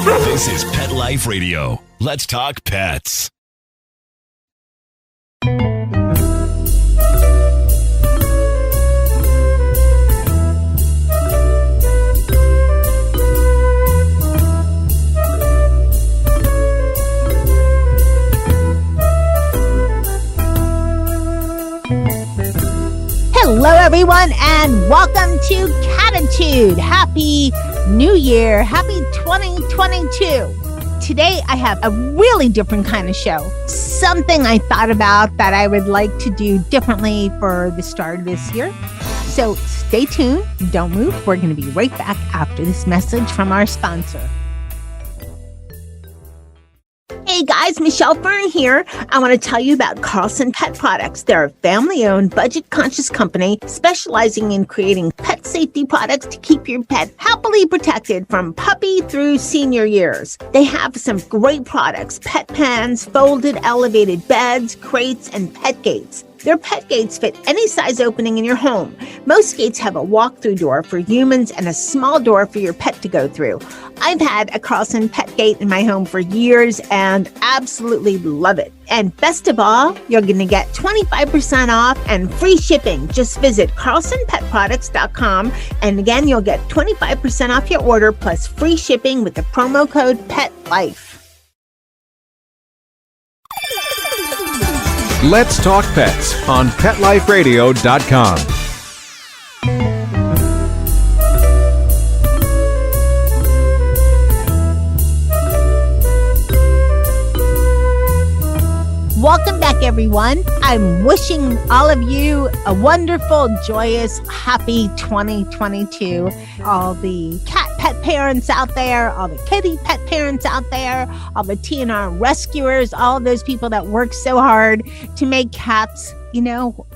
This is Pet Life Radio. Let's talk pets. Hello, everyone, and welcome to Cattitude. Happy New Year. Happy 2022. Today, I have a really different kind of show. Something I thought about that I would like to do differently for the start of this year. So stay tuned. Don't move. We're going to be right back after this message from our sponsor. Hey guys, Michelle Fern here. I want to tell you about Carlson Pet Products. They're a family-owned, budget-conscious company specializing in creating pet safety products to keep your pet happily protected from puppy through senior years. They have some great products: pet pens, folded elevated beds, crates, and pet gates. Their pet gates fit any size opening in your home. Most gates have a walk-through door for humans and a small door for your pet to go through. I've had a Carlson pet gate in my home for years and absolutely love it. And best of all, you're going to get 25% off and free shipping. Just visit carlsonpetproducts.com. And again, you'll get 25% off your order plus free shipping with the promo code PETLIFE. Let's Talk Pets on PetLifeRadio.com. Welcome back, everyone. I'm wishing all of you a wonderful, joyous, happy 2022. All the cat pet parents out there, all the kitty pet parents out there, all the TNR rescuers, all of those people that work so hard to make cats,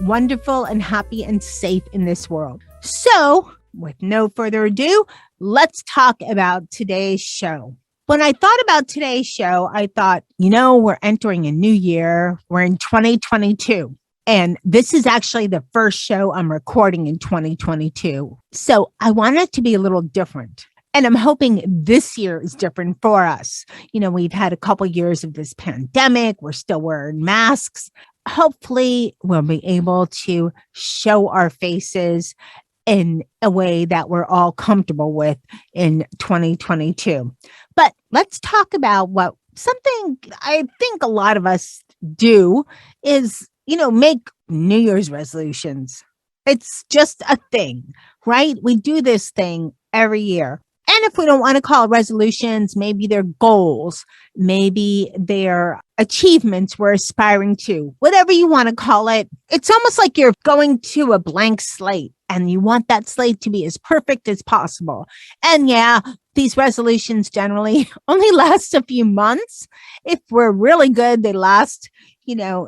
wonderful and happy and safe in this world. So, with no further ado, let's talk about today's show. When I thought about today's show, I thought, we're entering a new year. We're in 2022. And this is actually the first show I'm recording in 2022. So I want it to be a little different. And I'm hoping this year is different for us. We've had a couple years of this pandemic. We're still wearing masks. Hopefully, we'll be able to show our faces in a way that we're all comfortable with in 2022. But let's talk about something I think a lot of us do is, make New Year's resolutions. It's just a thing, right? We do this thing every year. And if we don't want to call it resolutions, maybe they're goals, maybe they're achievements we're aspiring to, whatever you want to call it. It's almost like you're going to a blank slate and you want that slate to be as perfect as possible. And yeah, these resolutions generally only last a few months. If we're really good, they last,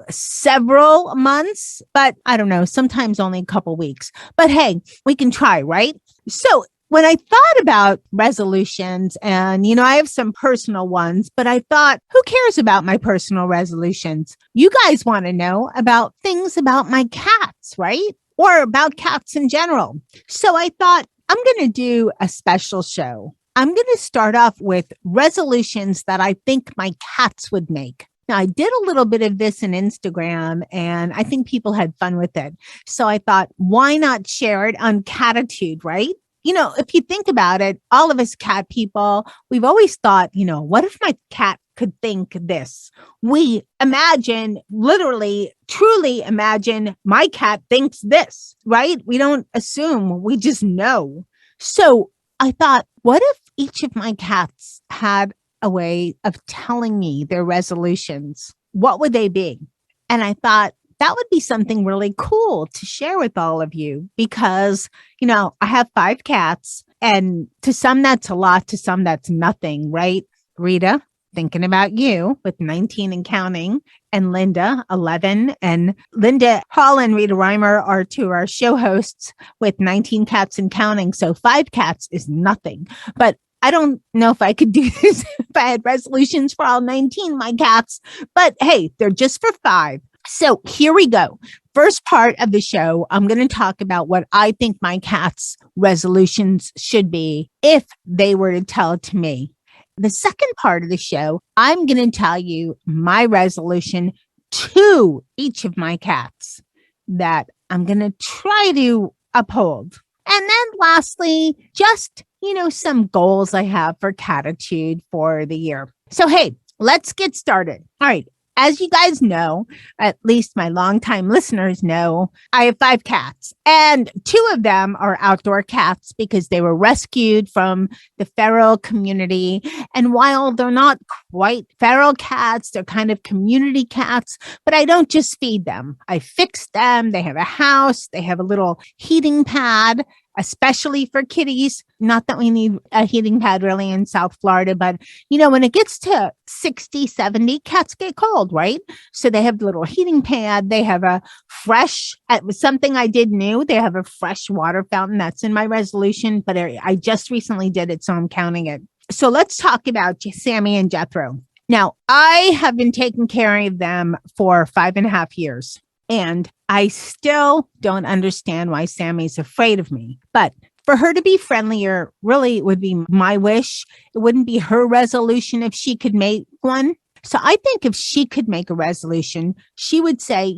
several months, but I don't know, sometimes only a couple weeks. But hey, we can try, right? So when I thought about resolutions, and, I have some personal ones, but I thought, who cares about my personal resolutions? You guys want to know about things about my cats, right? Or about cats in general. So I thought, I'm going to do a special show. I'm going to start off with resolutions that I think my cats would make. Now, I did a little bit of this in Instagram, and I think people had fun with it. So I thought, why not share it on Cattitude, right? If you think about it, all of us cat people, we've always thought, what if my cat could think this? We imagine, literally, truly imagine my cat thinks this, right? We don't assume, we just know. So I thought, what if each of my cats had a way of telling me their resolutions? What would they be? And I thought, that would be something really cool to share with all of you because, I have 5 cats and to some that's a lot, to some that's nothing, right? Rita, thinking about you with 19 and counting, and Linda, 11. And Linda Hall and Rita Reimer are 2 of our show hosts with 19 cats and counting. So 5 cats is nothing. But I don't know if I could do this if I had resolutions for all 19 of my cats. But hey, they're just for 5. So here we go. First part of the show, I'm going to talk about what I think my cats' resolutions should be if they were to tell it to me. the second part of the show, I'm going to tell you my resolution to each of my cats that I'm going to try to uphold. And then lastly, just, some goals I have for Cattitude for the year. So, hey, let's get started. All right. As you guys know, at least my longtime listeners know, I have 5 cats, and 2 of them are outdoor cats because they were rescued from the feral community. And while they're not quite feral cats, they're kind of community cats, but I don't just feed them. I fix them. They have a house. They have a little heating pad, especially for kitties. Not that we need a heating pad really in South Florida, but when it gets to 60, 70, cats get cold, right? So they have the little heating pad. They have a fresh, something I did new. They have a fresh water fountain. That's in my resolution, but I just recently did it, so I'm counting it. So let's talk about Sammy and Jethro. Now, I have been taking care of them for 5.5 years. And I still don't understand why Sammy's afraid of me. But for her to be friendlier really would be my wish. It wouldn't be her resolution if she could make one. So I think if she could make a resolution, she would say,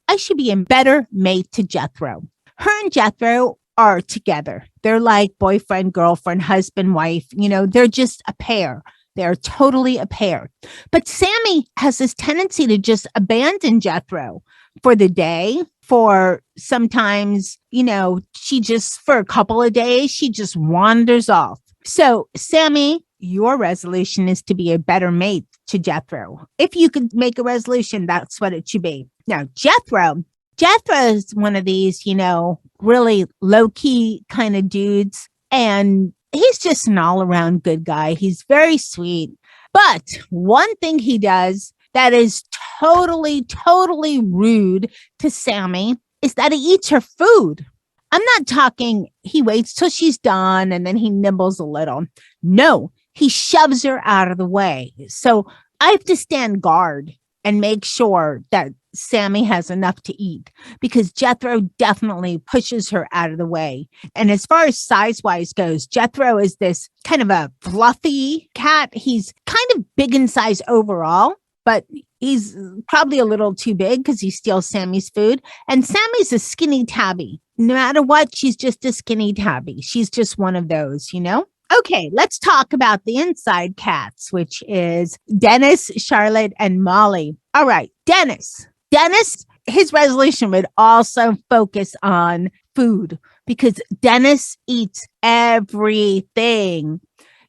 I should be a better mate to Jethro. Her and Jethro are together. They're like boyfriend, girlfriend, husband, wife. They're just a pair. They're totally a pair. But Sammy has this tendency to just abandon Jethro for the day, for sometimes, she just, for a couple of days, she just wanders off. So Sammy, your resolution is to be a better mate to Jethro. If you could make a resolution, that's what it should be. Now, Jethro is one of these, really low-key kind of dudes. And he's just an all-around good guy. He's very sweet. But one thing he does that is totally rude to Sammy is that he eats her food. I'm not talking he waits till she's done and then he nibbles a little. No, he shoves her out of the way. So I have to stand guard and make sure that Sammy has enough to eat because Jethro definitely pushes her out of the way. And as far as size-wise goes, Jethro is this kind of a fluffy cat. He's kind of big in size overall, but he's probably a little too big because he steals Sammy's food. And Sammy's a skinny tabby. No matter what, she's just a skinny tabby. She's just one of those, Okay, let's talk about the inside cats, which is Dennis, Charlotte, and Molly. All right, Dennis, his resolution would also focus on food because Dennis eats everything.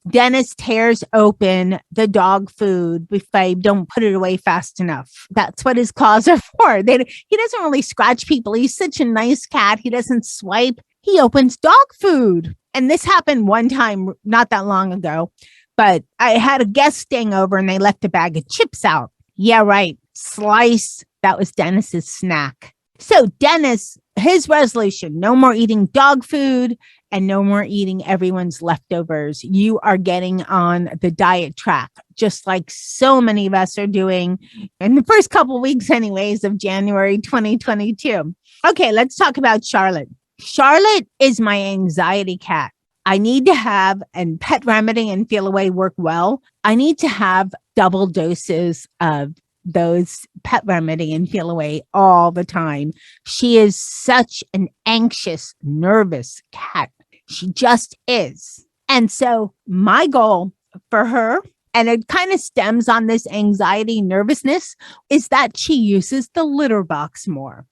Dennis tears open the dog food if I don't put it away fast enough. That's what his claws are for. He doesn't really scratch people. He's such a nice cat. He doesn't swipe. He opens dog food. And this happened one time, not that long ago, but I had a guest staying over and they left a bag of chips out. Yeah, right. Slice. That was Dennis's snack. So Dennis, his resolution, no more eating dog food and no more eating everyone's leftovers. You are getting on the diet track, just like so many of us are doing in the first couple of weeks anyways of January 2022. Okay, let's talk about Charlotte. Charlotte is my anxiety cat. I need to have, and Pet Remedy and Feel Away work well. I need to have double doses of those Pet Remedy and Feel Away all the time. She is such an anxious, nervous cat. She just is. And so my goal for her, and it kind of stems on this anxiety, nervousness, is that she uses the litter box more.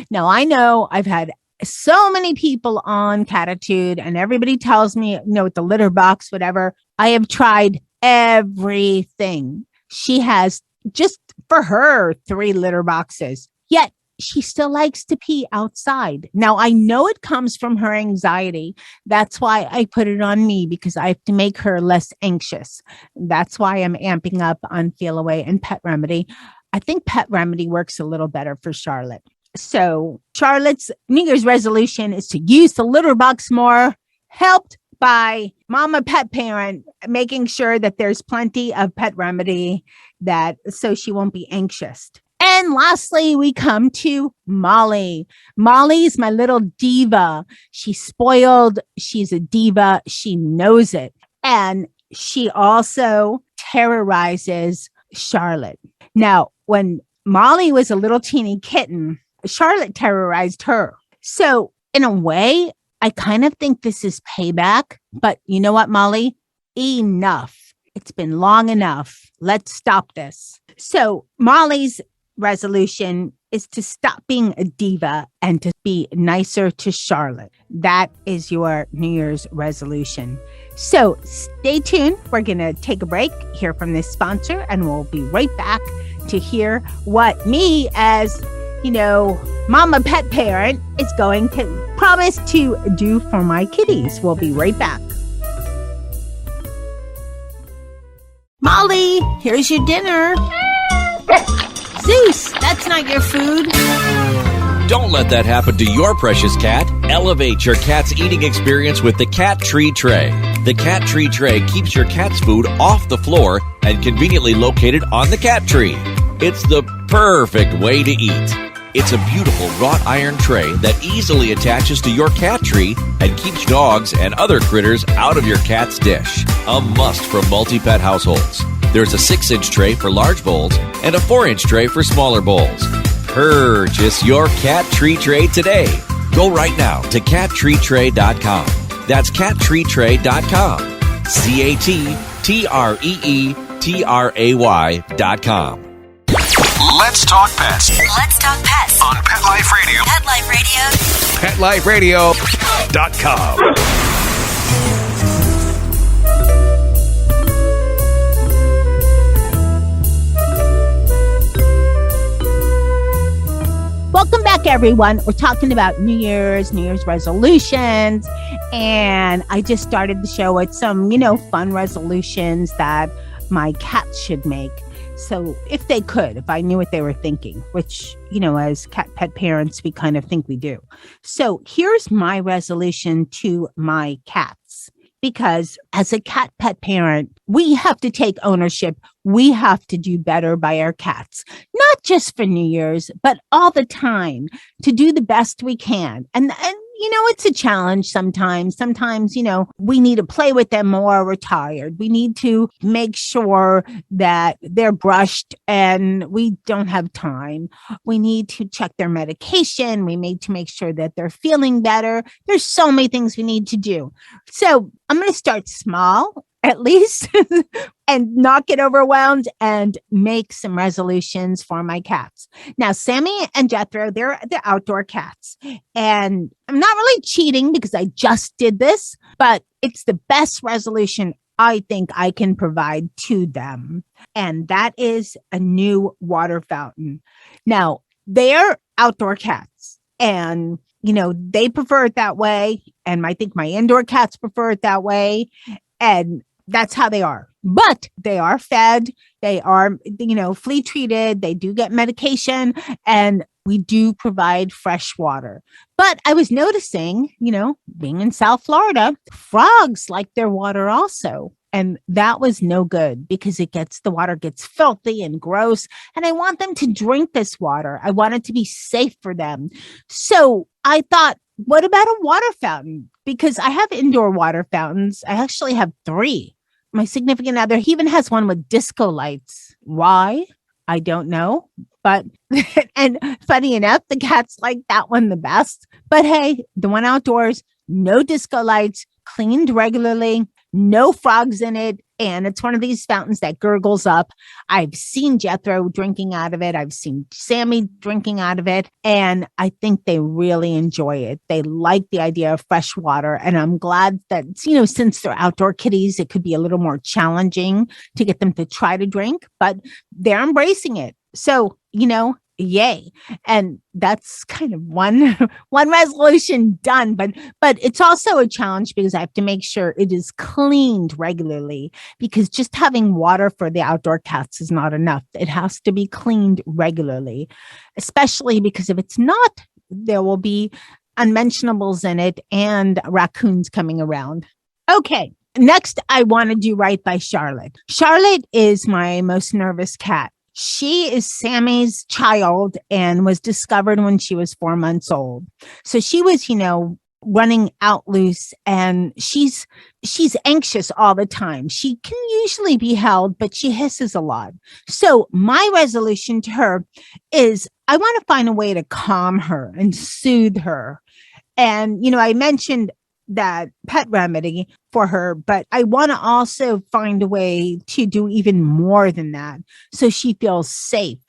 Now, I know I've had so many people on Cattitude and everybody tells me, with the litter box, whatever. I have tried everything. She has just for her 3 litter boxes, yet she still likes to pee outside. Now, I know it comes from her anxiety. That's why I put it on me because I have to make her less anxious. That's why I'm amping up on Feel Away and Pet Remedy. I think Pet Remedy works a little better for Charlotte. So Charlotte's New Year's resolution is to use the litter box more, helped by Mama Pet Parent, making sure that there's plenty of Pet Remedy so she won't be anxious. And lastly, we come to Molly. Molly's my little diva. She's spoiled. She's a diva. She knows it. And she also terrorizes Charlotte. Now, when Molly was a little teeny kitten, Charlotte terrorized her. So in a way, I kind of think this is payback. But you know what, Molly? Enough. It's been long enough. Let's stop this. So Molly's resolution is to stop being a diva and to be nicer to Charlotte. That is your New Year's resolution. So stay tuned. We're going to take a break, hear from this sponsor, and we'll be right back to hear what me as, mama pet parent is going to promise to do for my kitties. We'll be right back. Molly, here's your dinner. Zeus, that's not your food. Don't let that happen to your precious cat. Elevate your cat's eating experience with the Cat Tree Tray. The Cat Tree Tray keeps your cat's food off the floor and conveniently located on the cat tree. It's the perfect way to eat. It's a beautiful wrought iron tray that easily attaches to your cat tree and keeps dogs and other critters out of your cat's dish. A must for multi-pet households. There's a 6-inch tray for large bowls and a 4-inch tray for smaller bowls. Purchase your Cat Tree Tray today. Go right now to cattreetray.com. That's cattreetray.com. CATTREETRAY.com. Let's talk pets Let's talk pets on Pet Life Radio. Pet Life Radio. PetLifeRadio.com. Welcome back, everyone. We're talking about New Year's resolutions. And I just started the show with some, fun resolutions that my cats should make. So if they could, if I knew what they were thinking, which, as cat pet parents, we kind of think we do. So here's my resolution to my cats. Because as a cat pet parent, we have to take ownership. We have to do better by our cats, not just for New Year's, but all the time to do the best we can. And it's a challenge sometimes. Sometimes, we need to play with them more. We're tired. We need to make sure that they're brushed and we don't have time. We need to check their medication. We need to make sure that they're feeling better. There's so many things we need to do. So I'm going to start small, at least, and not get overwhelmed and make some resolutions for my cats. Now, Sammy and Jethro, they're outdoor cats. And I'm not really cheating because I just did this, but it's the best resolution I think I can provide to them. And that is a new water fountain. Now, they're outdoor cats and they prefer it that way. And I think my indoor cats prefer it that way. And that's how they are. But they are fed. They are, flea treated. They do get medication and we do provide fresh water. But I was noticing, being in South Florida, frogs like their water also. And that was no good because the water gets filthy and gross. And I want them to drink this water. I want it to be safe for them. So I thought, what about a water fountain? Because I have indoor water fountains. I actually have 3. My significant other, he even has one with disco lights. Why? I don't know. But, and funny enough, the cats like that one the best. But hey, the one outdoors, no disco lights, cleaned regularly, no frogs in it. And it's one of these fountains that gurgles up. I've seen Jethro drinking out of it. I've seen Sammy drinking out of it. And I think they really enjoy it. They like the idea of fresh water. And I'm glad that, since they're outdoor kitties, it could be a little more challenging to get them to try to drink, but they're embracing it. So, yay. And that's kind of one resolution done. But it's also a challenge because I have to make sure it is cleaned regularly because just having water for the outdoor cats is not enough. It has to be cleaned regularly, especially because if it's not, there will be unmentionables in it and raccoons coming around. Okay. Next, I want to do right by Charlotte. Charlotte is my most nervous cat. She is Sammy's child and was discovered when she was 4 months old. So she was, running out loose, and she's anxious all the time. She can usually be held, but she hisses a lot. So my resolution to her is I want to find a way to calm her and soothe her. And, I mentioned that pet remedy for her, but I want to also find a way to do even more than that so she feels safe.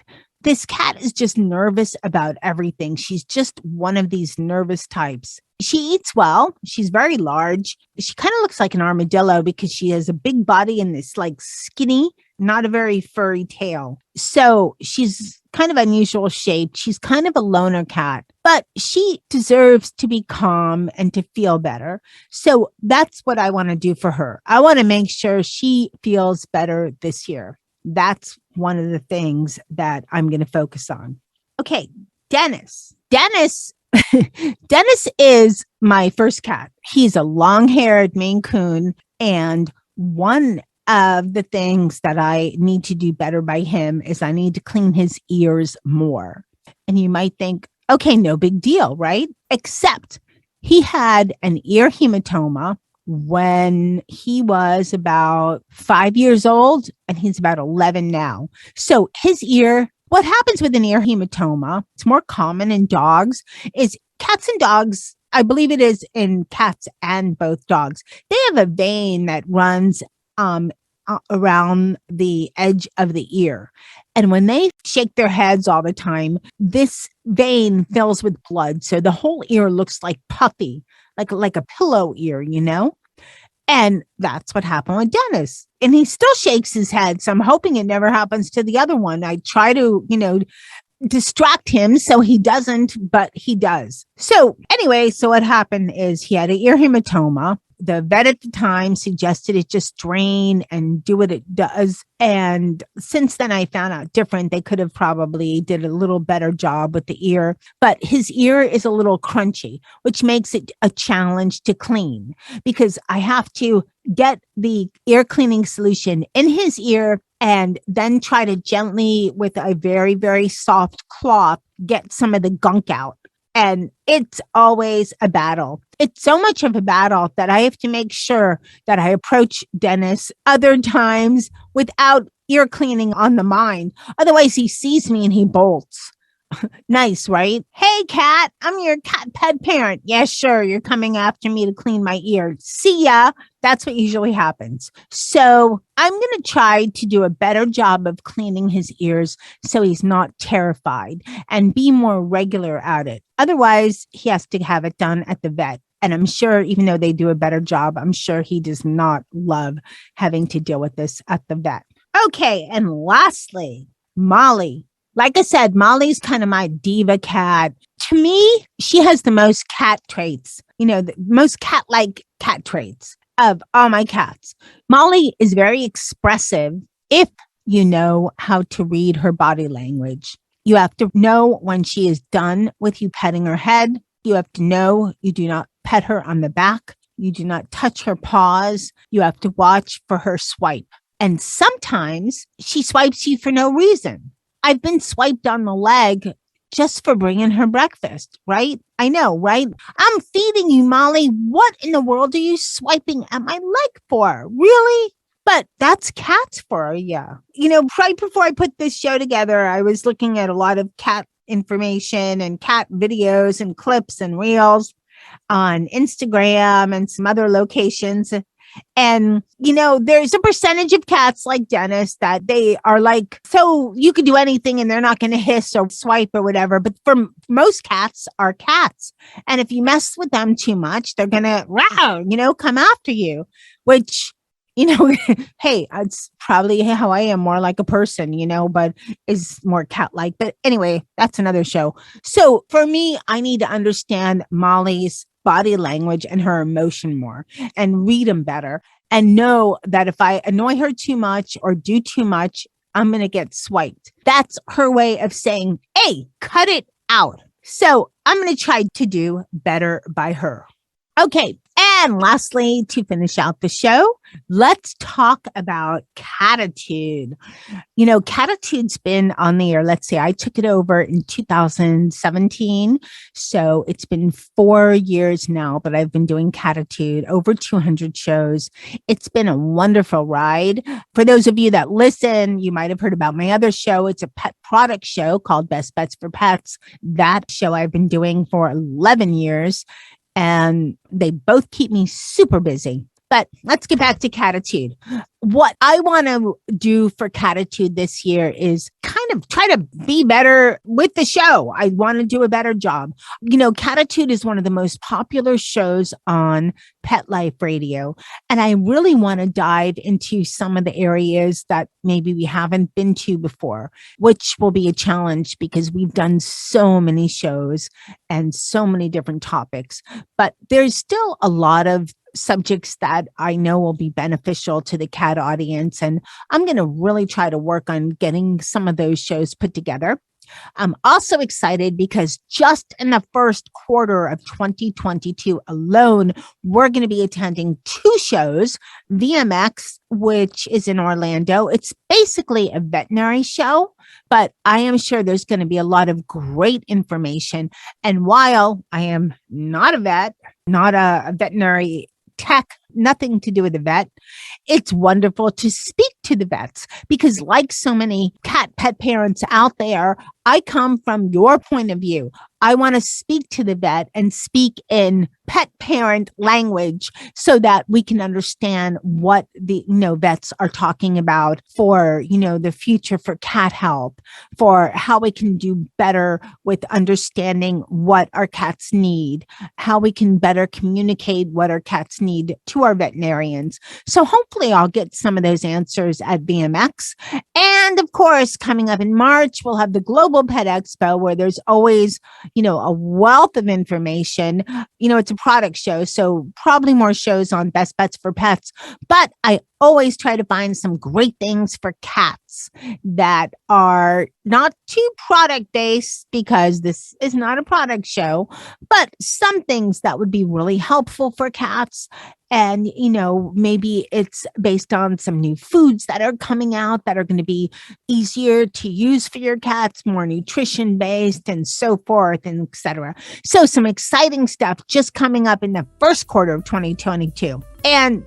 This cat is just nervous about everything. She's just one of these nervous types. She eats well. She's very large. She kind of looks like an armadillo because she has a big body and this like skinny, not a very furry tail. So she's kind of unusual shaped. She's kind of a loner cat, but she deserves to be calm and to feel better. So that's what I want to do for her. I want to make sure she feels better this year. That's one of the things that I'm going to focus on. Okay, Dennis. Dennis is my first cat. He's a long-haired Maine Coon, and one of the things that I need to do better by him is I need to clean his ears more. And you might think, okay, no big deal, right? Except he had an ear hematoma when he was about 5 years old, and he's about 11 now. So his ear, what happens with an ear hematoma, it's more common in dogs, is cats and dogs, I believe it is in cats and both dogs, they have a vein that runs around the edge of the ear. And when they shake their heads all the time, this vein fills with blood. So the whole ear looks like puffy, like a pillow ear, And that's what happened with Dennis. And he still shakes his head. So I'm hoping it never happens to the other one. I try to, distract him so he doesn't, but he does. So anyway, so what happened is he had an ear hematoma. The vet at the time suggested it just drain and do what it does. And since then I found out different. They could have probably did a little better job with the ear, but his ear is a little crunchy, which makes it a challenge to clean because I have to get the ear cleaning solution in his ear and then try to gently, with a very, very soft cloth, get some of the gunk out. And it's always a battle. It's so much of a battle that I have to make sure that I approach Dennis other times without ear cleaning on the mind. Otherwise, he sees me and he bolts. Nice, right? Hey, cat, I'm your cat pet parent. Yeah, sure. You're coming after me to clean my ear. See ya. That's what usually happens. So I'm going to try to do a better job of cleaning his ears so he's not terrified and be more regular at it. Otherwise, he has to have it done at the vet. And I'm sure, even though they do a better job, I'm sure he does not love having to deal with this at the vet. Okay. And lastly, Molly. Like I said, Molly's kind of my diva cat. To me, she has the most cat traits, the most cat-like cat traits of all my cats. Molly is very expressive if you know how to read her body language. You have to know when she is done with you petting her head. You have to know you do not pet her on the back. You do not touch her paws. You have to watch for her swipe. And sometimes she swipes you for no reason. I've been swiped on the leg just for bringing her breakfast, right? I know, right? I'm feeding you, Molly. What in the world are you swiping at my leg for? Really? But that's cats for you. Right before I put this show together, I was looking at a lot of cat information and cat videos and clips and reels on Instagram and some other locations. And, there's a percentage of cats like Dennis that they are like, so you could do anything and they're not going to hiss or swipe or whatever. But for most cats are cats. And if you mess with them too much, they're going to, come after you, which, hey, it's probably how I am, more like a person, but is more cat-like. But anyway, that's another show. So for me, I need to understand Molly's body language and her emotion more and read them better and know that if I annoy her too much or do too much, I'm going to get swiped. That's her way of saying, hey, cut it out. So I'm going to try to do better by her. Okay. And lastly, to finish out the show, let's talk about Cattitude. You know, Cattitude's been on the air. Let's see, I took it over in 2017. So it's been 4 years now that I've been doing Cattitude, over 200 shows. It's been a wonderful ride. For those of you that listen, you might have heard about my other show. It's a pet product show called Best Bets for Pets. That show I've been doing for 11 years. And they both keep me super busy. But let's get back to Cattitude. What I want to do for Cattitude this year is kind of try to be better with the show. I want to do a better job. You know, Cattitude is one of the most popular shows on Pet Life Radio. And I really want to dive into some of the areas that maybe we haven't been to before, which will be a challenge because we've done so many shows and so many different topics. But there's still a lot of subjects that I know will be beneficial to the cat audience. And I'm going to really try to work on getting some of those shows put together. I'm also excited because just in the first quarter of 2022 alone, we're going to be attending 2 shows. VMX, which is in Orlando. It's basically a veterinary show, but I am sure there's going to be a lot of great information. And while I am not a vet, not a veterinary tech, nothing to do with the vet, it's wonderful to speak to the vets because like so many cat pet parents out there, I come from your point of view. I want to speak to the vet and speak in pet parent language so that we can understand what the vets are talking about for the future for cat health, for how we can do better with understanding what our cats need, how we can better communicate what our cats need to our veterinarians. So hopefully I'll get some of those answers at VMX. And of course, coming up in March, we'll have the Global Pet Expo where there's always a wealth of information. It's a product show, so probably more shows on Best Bets for Pets. But I always try to find some great things for cats that are not too product based because this is not a product show, but some things that would be really helpful for cats. And, maybe it's based on some new foods that are coming out that are going to be easier to use for your cats, more nutrition based and so forth, and etc. So some exciting stuff just coming up in the first quarter of 2022. And,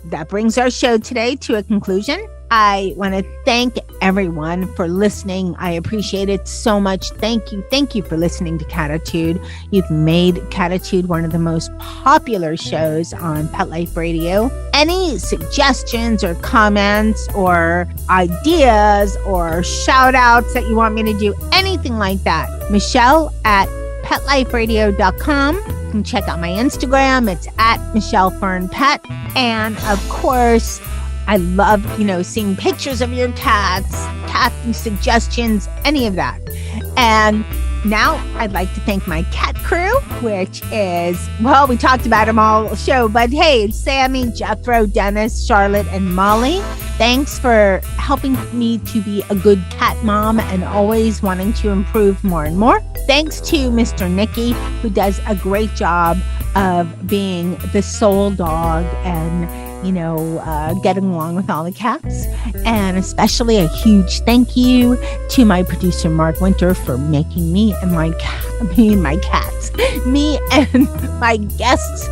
that brings our show today to a conclusion. I want to thank everyone for listening. I appreciate it so much. Thank you. Thank you for listening to Cattitude. You've made Cattitude one of the most popular shows on Pet Life Radio. Any suggestions or comments or ideas or shout outs that you want me to do, anything like that, Michelle at PetLifeRadio.com. You can check out my Instagram. It's at Michelle Fern Pet. And of course, I love, seeing pictures of your cats, cat suggestions, any of that. And now I'd like to thank my cat crew, which is, we talked about them all show, but hey, it's Sammy, Jethro, Dennis, Charlotte, and Molly. Thanks for helping me to be a good cat mom and always wanting to improve more and more. Thanks to Mr. Nicky, who does a great job of being the sole dog and getting along with all the cats. And especially a huge thank you to my producer, Mark Winter, for making me and my cats, me and my guests,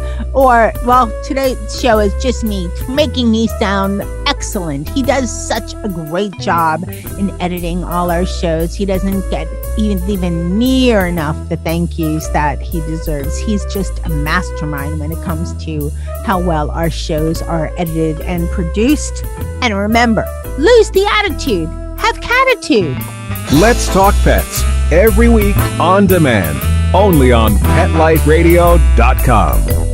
today's show is just me, making me sound excellent. He does such a great job in editing all our shows. He doesn't get even near enough the thank yous that he deserves. He's just a mastermind when it comes to how well our shows are edited and produced. And remember, lose the attitude, have Cattitude. Let's Talk Pets, every week on demand, only on PetLifeRadio.com.